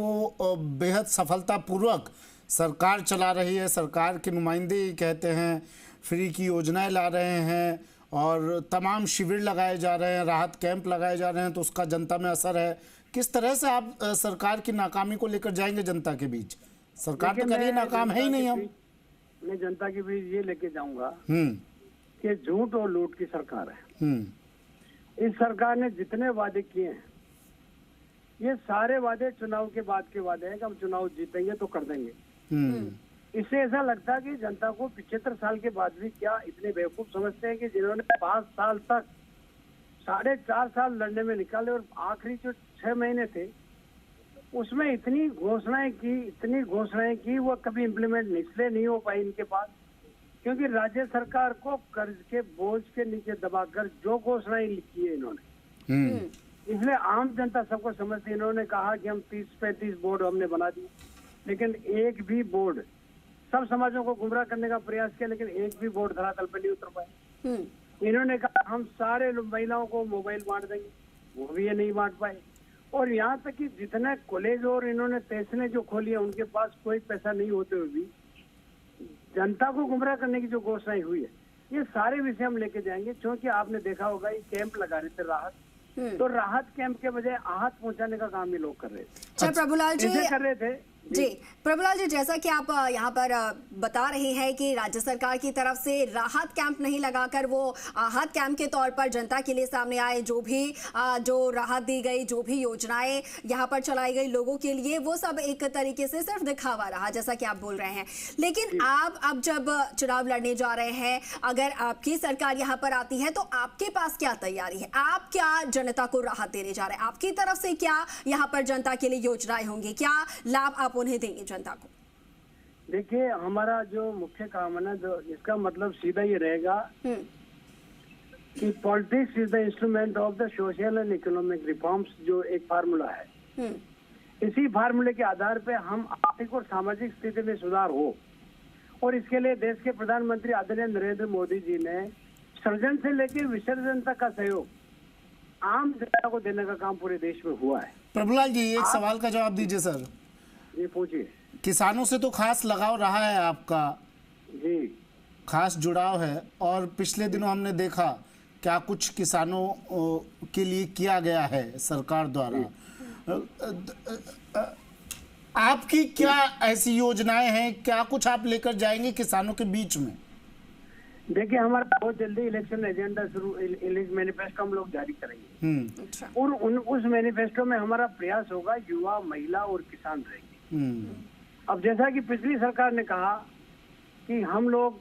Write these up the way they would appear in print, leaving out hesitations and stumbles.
वो बेहद सफलतापूर्वक सरकार चला रही है। सरकार के नुमाइंदे ही कहते हैं, फ्री की योजनाएं ला रहे हैं और तमाम शिविर लगाए जा रहे हैं, राहत कैंप लगाए जा रहे हैं, तो उसका जनता में असर है। किस तरह से आप सरकार की नाकामी को लेकर जाएंगे जनता के बीच? सरकार तो कह रही है नाकाम है ही नहीं। हम मैं जनता के बीच ये लेके जाऊंगा कि झूठ और लूट की सरकार है। इस सरकार ने जितने वादे किए हैं, ये सारे वादे चुनाव के बाद के वादे हैं कि हम चुनाव जीतेंगे तो कर देंगे। इससे ऐसा लगता है कि जनता को 75 साल के बाद भी क्या इतने बेवकूफ समझते हैं कि जिन्होंने 5 साल तक 4.5 साल लड़ने में निकाले और आखिरी जो 6 महीने थे उसमें इतनी घोषणाएं की वो कभी इम्प्लीमेंट इसलिए नहीं हो पाई इनके पास क्योंकि राज्य सरकार को कर्ज के बोझ के नीचे दबाकर जो घोषणाएं की है इन्होंने, इसलिए आम जनता सबको समझती है। इन्होंने कहा कि हम 30-35 बोर्ड हमने बना दिए, लेकिन एक भी बोर्ड, सब समाजों को गुमराह करने का प्रयास किया लेकिन एक भी बोर्ड धरातल पर नहीं उतर पाए। इन्होंने कहा हम सारे महिलाओं को मोबाइल बांट देंगे, वो भी ये नहीं बांट पाए। और यहाँ तक कि जितने कॉलेज और इन्होंने तहसीलें जो खोली है उनके पास कोई पैसा नहीं होते हुए भी जनता को गुमराह करने की जो घोषणाएं हुई है, ये सारे विषय हम लेके जाएंगे। क्योंकि आपने देखा होगा ये कैंप लगा रहे थे राहत, तो राहत कैंप के बजाय आहत पहुंचाने का काम ये लोग कर रहे थे। अच्छा प्रभुलाल जी कर रहे थे जी प्रभुलाल जी, जैसा कि आप यहाँ पर बता रहे हैं कि राज्य सरकार की तरफ से राहत कैंप नहीं लगाकर वो आहत कैंप के तौर पर जनता के लिए सामने आए, जो राहत दी गई, जो भी योजनाएं यहाँ पर चलाई गई लोगों के लिए, वो सब एक तरीके से सिर्फ दिखावा रहा, जैसा कि आप बोल रहे हैं। लेकिन आप अब जब चुनाव लड़ने जा रहे हैं, अगर आपकी सरकार यहाँ पर आती है तो आपके पास क्या तैयारी है? आप क्या जनता को राहत देने जा रहे हैं? आपकी तरफ से क्या यहाँ पर जनता के लिए योजनाएं होंगी? क्या लाभ आप उन्हें देंगे जनता को? देखिए, हमारा जो मुख्य काम है ना, जो इसका मतलब सीधा ये रहेगा कि politics is the instrument of the social and economic reforms, जो एक फार्मूला है। इसी फार्मूले के आधार पे हम आर्थिक और सामाजिक स्थिति में सुधार हो, और इसके लिए देश के प्रधानमंत्री आदरणीय नरेंद्र मोदी जी ने सृजन से लेकर विसर्जन तक का सहयोग आम जनता को देने का काम पूरे देश में हुआ है। प्रभुलाल जी, एक सवाल का जवाब दीजिए सर। ये पूछिए। किसानों से तो खास लगाव रहा है आपका, जी खास जुड़ाव है, और पिछले दिनों हमने देखा क्या कुछ किसानों के लिए किया गया है सरकार द्वारा। आपकी क्या ऐसी योजनाएं हैं, क्या कुछ आप लेकर जाएंगे किसानों के बीच में? देखिए, हमारा बहुत जल्दी इलेक्शन एजेंडा मैनिफेस्टो हम लोग जारी करेंगे, और उस मैनिफेस्टो में हमारा प्रयास होगा युवा, महिला और किसान रहेंगे। अब जैसा कि पिछली सरकार ने कहा कि हम लोग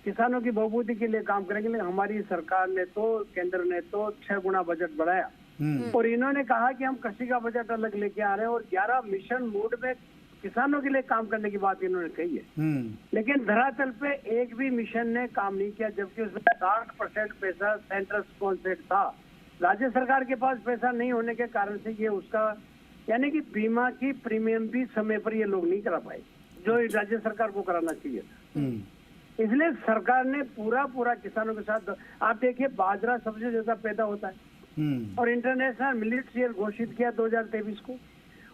किसानों की बहुबूदी के लिए काम करेंगे, लेकिन हमारी सरकार ने तो, केंद्र ने तो 6 गुना बजट बढ़ाया, और इन्होंने कहा कि हम कृषि का बजट अलग लेके आ रहे हैं और 11 मिशन मोड में किसानों के लिए काम करने की बात इन्होंने कही है। लेकिन धरातल पे एक भी मिशन ने काम नहीं किया, जबकि उसमें 60% पैसा सेंट्रल स्पॉन्सर्ड था। राज्य सरकार के पास पैसा नहीं होने के कारण से ये उसका, यानी कि बीमा की प्रीमियम भी समय पर ये लोग नहीं करा पाए जो राज्य सरकार को कराना चाहिए था। इसलिए सरकार ने पूरा किसानों के साथ, आप देखिए बाजरा सबसे ज्यादा पैदा होता है और इंटरनेशनल मिलेट्स ईयर घोषित किया 2023 को,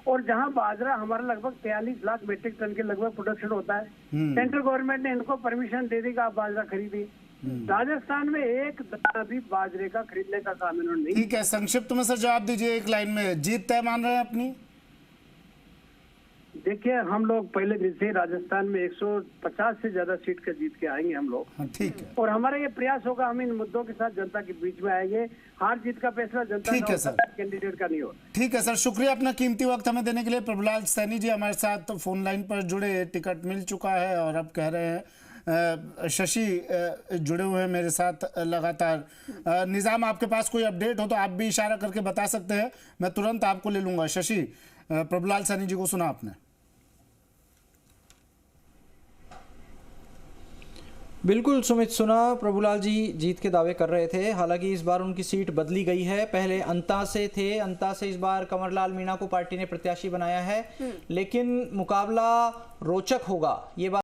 और जहां बाजरा हमारा लगभग 43 लाख मीट्रिक टन के लगभग प्रोडक्शन होता है, सेंट्रल गवर्नमेंट ने इनको परमिशन दे दी कि आप बाजरा खरीदिए। राजस्थान में एक दाना भी बाजरे का खरीदने का काम इन्होंने नहीं। ठीक है, संक्षिप्त में सर जवाब दीजिए एक लाइन में। जीत तय मान रहे हैं अपनी? देखिए, हम लोग पहले दिन से राजस्थान में 150 से ज्यादा सीट का जीत के आएंगे हम लोग। ठीक है, और हमारा ये प्रयास होगा, हम इन मुद्दों के साथ जनता के बीच में आएंगे। हार जीत का फैसला जनता का, कैंडिडेट का नहीं होगा। ठीक है सर, शुक्रिया अपना कीमती वक्त हमें देने के लिए। प्रभुलाल सैनी जी हमारे साथ फोन लाइन पर जुड़े, टिकट मिल चुका है और अब कह रहे हैं शशि जुड़े हुए हैं मेरे साथ लगातार। निजाम, आपके पास कोई अपडेट हो तो आप भी इशारा करके बता सकते हैं, मैं तुरंत आपको ले लूंगा। शशि, प्रभुलाल सैनी जी को सुना आपने? बिल्कुल सुमित, सुना। प्रभुलाल जी जीत के दावे कर रहे थे, हालांकि इस बार उनकी सीट बदली गई है। पहले अंता से थे, अंता से इस बार कंवरलाल मीणा को पार्टी ने प्रत्याशी बनाया है, लेकिन मुकाबला रोचक होगा ये बात